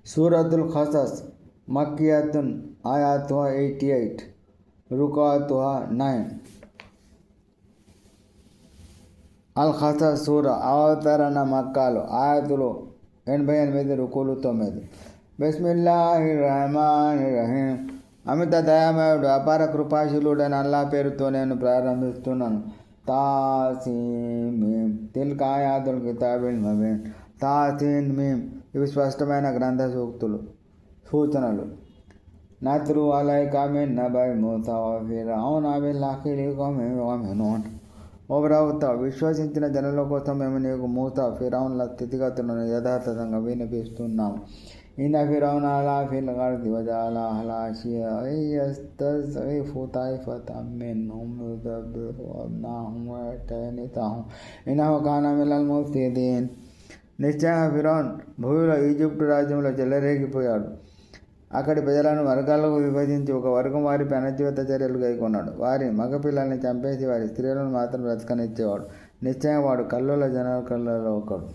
సూరతుల్ ఖసస్ మక్కియతున్ ఆయతుహా 88 రుకాతుహా 9. అల్ ఖసస్ సూర అవతరణ మక్కాలో ఆయతులు 88 రుకులు 9. బిస్మిల్లాహిర్ రహమానిర్ రహీం. అమిత దయామయుడు అపార కృపాశీలుడైన అల్లా పేరుతో నేను ప్రారంభిస్తున్నాను. తాసీన్ మీమ్ తిల్క ఆయాతుల్ కితాబిల్ ముబీన్. తాసీన్ మీమ్ ఇవి స్పష్టమైన గ్రంథ సూచనలు. నత్రు అలైక మిన్ నబై మూసా వ ఫిర్ఔన బిల్ హఖ్కి లికౌమిన్ యుమినూన్. ఓ ప్రవక్త, విశ్వసించిన జనుల కోసం మేము నీకు మూసా ఫిర్ఔన్ల స్థితిగతులను యథాతథంగా వినిపిస్తున్నాము. ఇన్న ఫిర్ఔన అలా ఫిల్ అర్ది వజఅల అహ్లహా షియఅన్ యస్తద్ఇఫు తాయిఫతం మిన్హుం యుదబ్బిహు అబ్నాఅహుం వ యస్తహ్యి నిసాఅహుం ఇన్నహు కాన మినల్ ముఫ్సిదీన్. నిశ్చయంగా ఫిర్ఔన్ భూమిలో ఈజిప్టు రాజ్యంలో చెలరేగిపోయాడు. అక్కడి ప్రజలను వర్గాలకు విభజించి ఒక వర్గం వారిపై అణచివేత చర్యలు గైకొన్నాడు. వారి మగపిల్లల్ని చంపేసి వారి స్త్రీలను మాత్రం బ్రతకనిచ్చేవాడు. నిశ్చయంగా వాడు కల్లోల జనాలలో ఒకడు.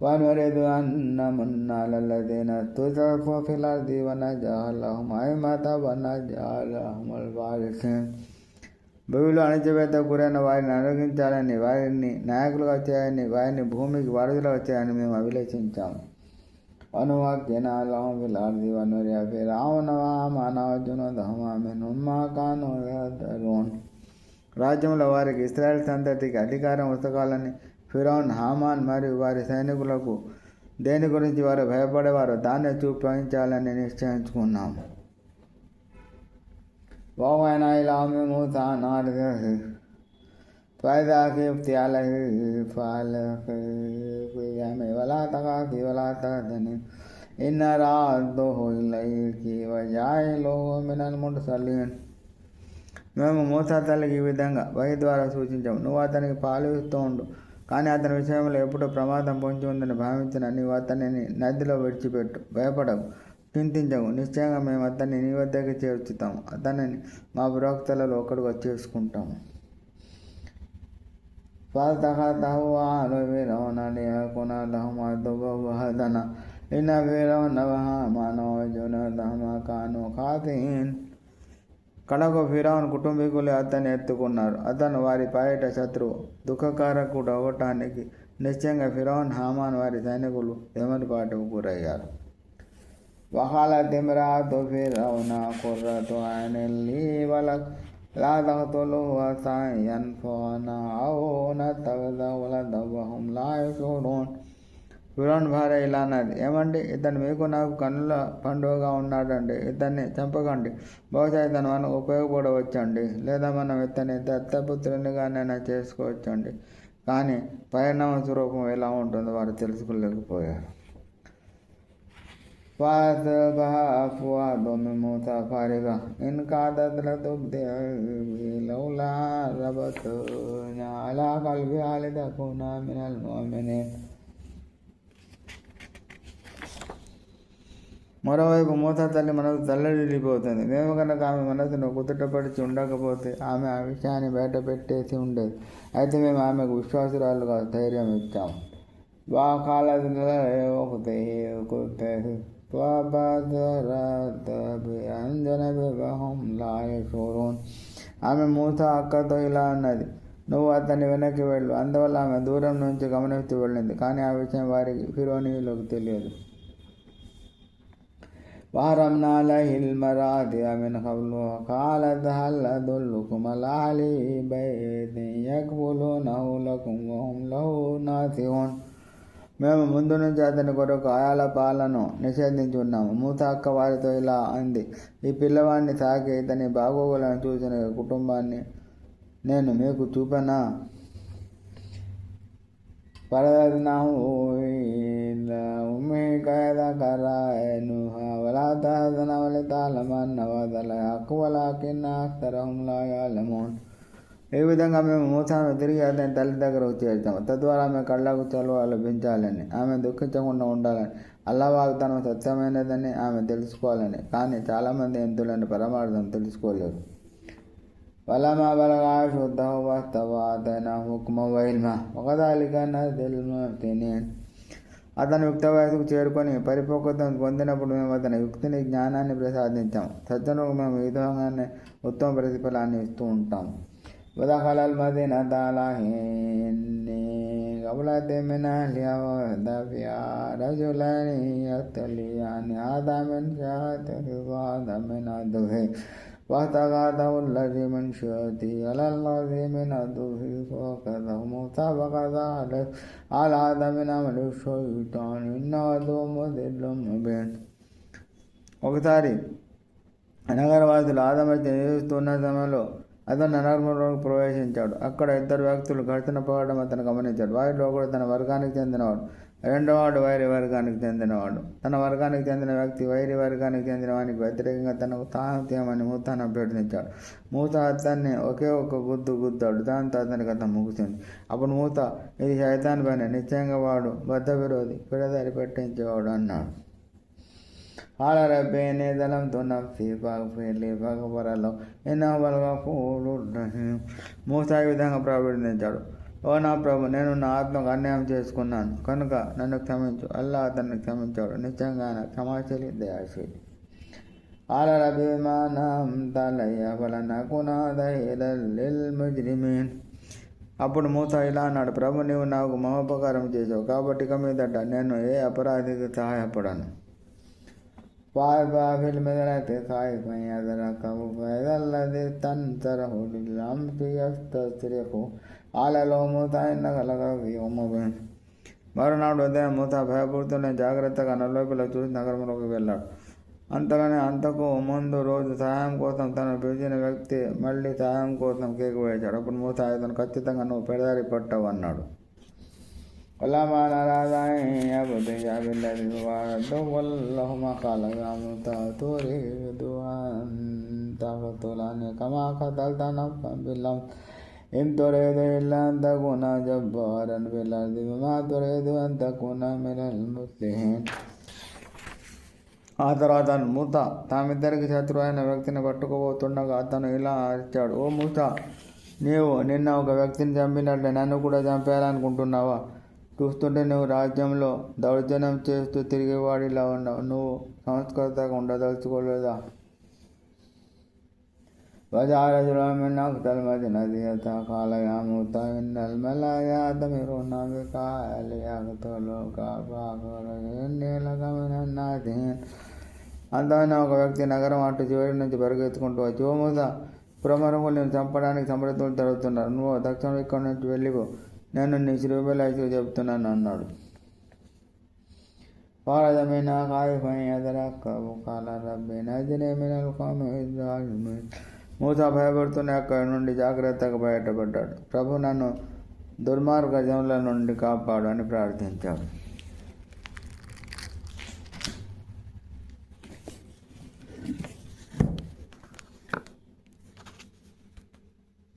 వనురిదు అన్న మున్నాలల్లదీన తుజఫు ఫిల్ అర్ది వనజఅల్ లహుం అఇమ్మతం వనజఅలహుముల్ వారిసీన్. భూమిలో అణచివేతకు గురైన వారిని అనుగ్రహించాలని, వారిని నాయకులుగా చేయాలని, వారిని భూమికి వారసులుగా చేయాలని మేము అభిలషించాము. వనుమక్కిన లహుం ఫిల్ అర్ది వనురియ ఫిర్ఔన వ హామాన వ జునూదహుమా మిన్హుం మా కానూ యహ్దరూన్. రాజ్యంలో వారికి ఇశ్రాయేల్ సంతతికి అధికారం ఉతకాలని ఫిర్ఔన్, హామాన్ మరియు వారి సైనికులకు దేని గురించి వారు భయపడేవారు దాన్నే చూపించాలని నిశ్చయించుకున్నాము. వౌహైనా ఇలా ఉమ్మి మూసా అన్ అర్దిఇహి ఫఇజా ఖిఫ్తి అలైహి ఫఅల్ఖిహి ఫిల్ యమ్మి వలా తఖాఫీ వలా తహ్జనీ ఇన్న రాద్దుహు ఇలైకి వజాఇలుహు మినల్ ముర్సలీన్. మేము మూసా తల్లికి ఈ విధంగా వహీ ద్వారా సూచించాము. నువ్వు అతనికి పాలు ఇస్తూ ఉండు. కానీ అతని విషయంలో ఎప్పుడూ ప్రమాదం పొంచి ఉందని భావించిన నీవు అతనిని నదిలో విడిచిపెట్టు. భయపడకు, చింతించకు. నిశ్చయంగా మేము అతన్ని నీ వద్దకి చేర్చుతాము. అతనిని మా ప్రవక్తలలో ఒకడుగా చేసుకుంటాము. ఫల్తఖతహు ఆలు ఫిర్ఔన లియకున లహుం అదువ్వన్ వ హజనా ఇన్న ఫిర్ఔన వ హామాన వ జునూదహుమా కానూ ఖాతిఈన్. కడకు ఫిర్ఔన్ కుటుంబీకులు అతన్ని ఎత్తుకున్నారు. అతను వారి పాలిట శత్రువు, దుఃఖకారకుడు అవటానికి నిశ్చయంగా ఫిర్ఔన్, హామాన్ వారి సైనికులు ఏమరుపాటుకు గురయ్యారు. వఖాలత్ ఇమ్రాఅతు ఫిర్ఔన ఖుర్రతు ఐనిన్ లీ వలక్ లా తఖ్తులుహు అసా అన్ యన్ఫఅనా ఔ నత్తఖిదహు వలదన్ వహుం లా యష్ఊరూన్. ఫిర్ఔన్ భార్య ఇలా అన్నది, ఏమండి, ఇతను మీకు నాకు కన్నుల పండుగగా ఉన్నాడండి. ఇతన్ని చంపకండి. బహుశా ఇతను మనకు ఉపయోగపడవచ్చండి. లేదా మనం ఇతన్ని దత్తపుత్రునిగానైనా చేసుకోవచ్చండి. కానీ పరిణామ స్వరూపం ఎలా ఉంటుందో వారు తెలుసుకోలేకపోయారు. فأصبح فؤاد من موسى فارغا إن كادت لتبدي به لولا ربطنا على قلبها لتكون من المؤمنين. మరోవైపు మూసా తల్లి మనసు తల్లడిల్లిపోతుంది. మేము కనుక ఆమె మనసును కుదుటపరిచి ఉండకపోతే ఆమె ఆ విషయాన్ని బయట పెట్టేసి ఉండేది. అయితే మేము ఆమెకు విశ్వాసురాలుగా ధైర్యం ఇచ్చాము. وقالت لأخته قتله فبادرت بأنجنب وهم لا يشعرون. ఆమె మూసా అక్కతో ఇలా అన్నది, నువ్వు అతన్ని వెనక్కి వెళ్ళు. అందువల్ల ఆమె దూరం నుంచి గమనిస్తూ వెళ్ళింది. కానీ ఆ విషయం వారికి ఫిరోనీయులకు తెలియదు. وحرمنا عليه المراضع من قبل وقالت هل أدلكم على أهل بيت يكفلونه لكم وهم له ناصحون. మేము ముందు నుంచి అతని కొరకు ఆయాల పాలను నిషేధించి ఉన్నాము. మూసా అక్క వారితో ఇలా అంది, ఈ పిల్లవాడిని సాకి ఇతని బాగోగులను చూసిన కుటుంబాన్ని నేను మీకు చూపనా? ఫరదద్నాహు ఇలా ఉమ్మిహి కయదకరాయనుహా వలా తహజన వలితఅలమన్న వఅదల్ హక్కు వలకిన్న అక్తరహుం లా యఅలమూన్. ఈ విధంగా మేము మూసాను తిరిగి అతని తల్లి దగ్గరకు చేర్చాము. తద్వారా ఆమె కళ్ళకు చలువ లభించాలని, ఆమె దుఃఖించకుండా ఉండాలని, అల్లా వాగ్దానం సత్యమైనదని ఆమె తెలుసుకోవాలని. కానీ చాలామంది ఎంతులని పరమార్థం తెలుసుకోలేరు. వలమా బలగా అశుద్ధహు వస్తవా ఆతైనాహు హుక్మన్ వ ఇల్మా వకజాలిక నజ్జిల్ ముహ్సినీన్. అతను యుక్త వయసుకు చేరుకొని పరిపక్వతను పొందినప్పుడు మేము అతని యుక్తిని జ్ఞానాన్ని ప్రసాదించాము. సజ్జనులకు మేము ఈ విధంగానే ఉత్తమ ప్రతిఫలాన్ని ఇస్తూ ఉంటాము. ودخل المدينة على حين قبلة من أهلها ووجد فيها رجلين يقتتلان هذا من شيعته وهذا من عدوه فاستغاثه الذي من شيعته على الذي من عدوه فوكزه موسى فقضى على هذا من عمل الشيطان إنه عدو مضل مبين. ఒకసారి నగరవాసులు ఆదమర్చి నివసిస్తున్న సమయంలో అతను నగరంలోకి ప్రవేశించాడు. అక్కడ ఇద్దరు వ్యక్తులు ఘర్షణ పడడం అతను గమనించాడు. వారిలో ఒకడు తన వర్గానికి చెందినవాడు, రెండోవాడు వైరి వర్గానికి చెందినవాడు. తన వర్గానికి చెందిన వ్యక్తి వైరి వర్గానికి చెందిన వానికి వ్యతిరేకంగా తనకు సహాయం చేయమని మూసాను అభ్యర్థించాడు. మూసా అతన్ని ఒకే ఒక్క గుద్దాడు. దాంతో అతనికి అతను ముగిసింది. అప్పుడు మూసా, ఇది శైతాన్ పని, నిశ్చయంగా వాడు బద్ధ విరోధి, పిడదారి పెట్టించేవాడు అన్నాడు. قال رب إني ظلمت نفسي فاغفر لي فغفر له إنه هو الغفور الرحيم. మూసా ఈ విధంగా ప్రార్థించాడు, ఓ నా ప్రభు, నేను నా ఆత్మకు అన్యాయం చేసుకున్నాను కనుక నన్ను క్షమించు. అల్లా అతన్ని క్షమించాడు, నిశ్చయంగా ఆయన క్షమాశీలి, దయాశీలి. قال رب بما أنعمت علي فلنكن ظهيرا للمجرمين. అప్పుడు మూసా ఇలా అన్నాడు, ప్రభు, నీవు నాకు మహోపకారం చేసావు కాబట్టి ఇక మీదట నేను ఏ అపరాధికి సహాయపడను. فألقى في المدينة خائفا يترقب فإذا الذي استنصره بالأمس يستصرخه قال له موسى إنك لغوي مبين. మరునాడు ఉదయం మూసా భయపడుతూనే జాగ్రత్తగా నలువైపులా చూసి నగరంలోకి వెళ్ళాడు. అంతకు ముందు రోజు సహాయం కోసం తను పిలిచిన వ్యక్తి మళ్ళీ సహాయం కోసం కేకు వేశాడు. అప్పుడు మూసా అతను ఖచ్చితంగా నువ్వు పెడదారి పట్టావు అన్నాడు. ولما أراد أن يبطش بالذي هو عدو لهما قال يا موسى تريد أن تقتلني كما قتلت نفسا بالأمس إن تريد إلا أن تكون جبارا في الأرض وما تريد أن تكون من المصلحين. ఆ తర్వాత మూసా తామిద్దరికి శత్రువు అయిన వ్యక్తిని పట్టుకోబోతుండగా అతను ఇలా అరిచాడు, ఓ మూసా, నీవు నిన్న ఒక వ్యక్తిని చంపినట్లే నన్ను కూడా చంపేయాలనుకుంటున్నావా? చూస్తుంటే నువ్వు రాజ్యంలో దౌర్జన్యం చేస్తూ తిరిగేవాడిలా ఉన్నావు. నువ్వు సంస్కృతంగా ఉండదలుచుకోలేదా? وجعل رجلا من أقصى المدينة قال يا موسى إن الملأ يأتمرون بك ليقتلوك فاخرج إني لك من الناصحين. అంతైనా ఒక వ్యక్తి నగరం అటు చివరి నుంచి పరిగెత్తుకుంటూ వచ్చి, ఓ మూసా, ప్రమరులను చంపడానికి సమర్థులు జరుగుతున్నారు, నువ్వు దక్షిణం ఇక్కడి నుంచి వెళ్ళిపో, నేను నీ శ్రీబలాయికి చెప్తున్నాను అన్నాడు. خرج منها خائفا يترقب قال رب نجني من القوم الظالمين. మూసా భయపడుతూనే అక్కడి నుండి జాగ్రత్తగా బయటపడ్డాడు. ప్రభు, నన్ను దుర్మార్గ జనుల నుండి కాపాడు అని ప్రార్థించాడు.